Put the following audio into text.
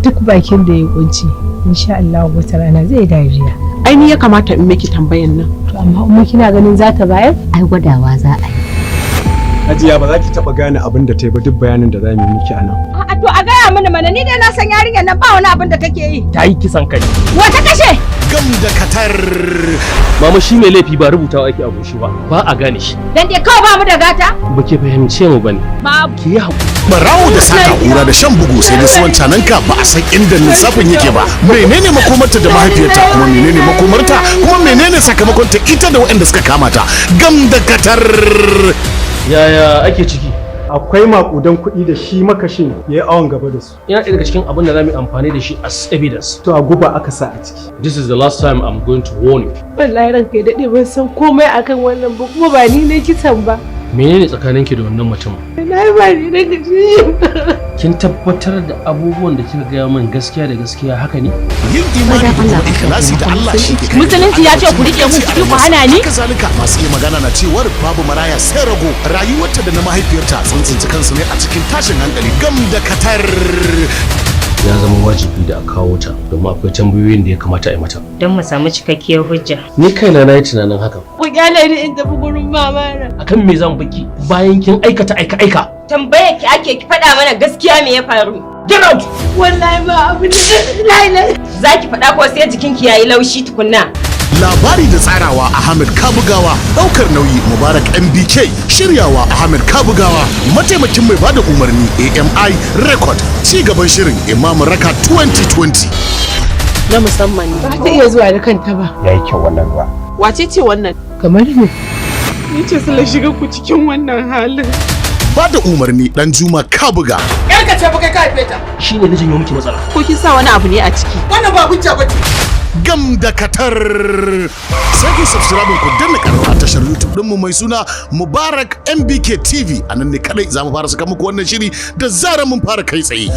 duk bakin da ya kunci insha Allah wata rana zai dariya. Ai ni ya kamata in miki tambayan nan. To amma umma kina ganin za ta bayar? Ai gwadawa za a yi. Hajiya ba za ki taba gane abin da ta yi ba duk bayanin da za mu yi miki a nan. A'a to a gaya mana ni dai na san yarinyar nan ba wani abin da take yi. Ta yi kisan kai. Wata kashe? Gam da Katar. Mama shi mai laifi ba rubutawa ake a goshi ba a gane shi. Dan dai kawai ba mu da gata? Ba ke fahimce mu bane. Ba ki yi hakuri. Barawo da saka kura da shan bugu sai da suwan cananka ba a san inda lissafin yake ba. Menene makomarta da mahaifiyarta kuma menene makomarta kuma menene sakamakonta ita da waɗanda suka kama ta. Gam da Katar. Yaya ake ciki? Akwai makudan kuɗi da shi makashin ya yi awon gaba da su. Yana ɗaya daga cikin abin da za mu yi amfani da shi as evidence. To a guba aka sa a ciki. This is the last time I'm going to warn you. Wallahi ranka ya daɗe ban san komai akan wannan ba kuma ba ni ne kisan ba. Menene tsakaninki da wannan mutumin? Na ba ni ne da shi. Kin tabbatar da abubuwan da kika gaya min gaskiya da gaskiya haka ne? Yin imani da ikhlasi da Allah shi ke kai. Musulunci ya ce ku rike mun kuɗi ku hana ni? Kazalika masu iya magana na cewar babu maraya sai rago. Rayuwarta da na mahaifiyarta sun tsinci kansu ne a cikin tashin hankali. Gam da Katar. Ya zama wajibi da a kawo ta domin akwai tambayoyin da ya kamata a yi mata. Don mu samu cikakkiyar hujja. Ni kaina na yi tunanin hakan. Ku kyale ni in tafi gurin mama na. Akan me zan baki bayan kin aikata aika-aika? Tambaya ki ake ki faɗa mana gaskiya me ya faru. Get out! Wallahi ba abin da Za ki faɗa ko sai jikinki yayi laushi tukunna. Labari da tsarawa Ahmed Kabugawa, daukar nauyi Mubarak MBK, shiryawa Ahmed Kabugawa, mataimakin mai bada umarni AMI Record, ci gaban shirin Imam Raka 2020. Na musamman ne. ba ta iya zuwa da kanta ba. Yayi kyau wannan ruwa. Wace ce wannan? Kamar ne. Ni ce sala shiga ku cikin wannan halin. Bada umarni Dan Juma Kabuga. Yarka ce fa kai ka haife ta. Shi ne na janyo miki matsala. Ko kin sa wani abu ne a ciki? Wannan ba hujja bace. Gam da Katar. Sai ku subscribe ku danna karfa a tashar YouTube ɗinmu mai suna Mubarak MBK TV. A nan ne kadai za mu fara saka muku wannan shiri da zarar mun fara kai tsaye.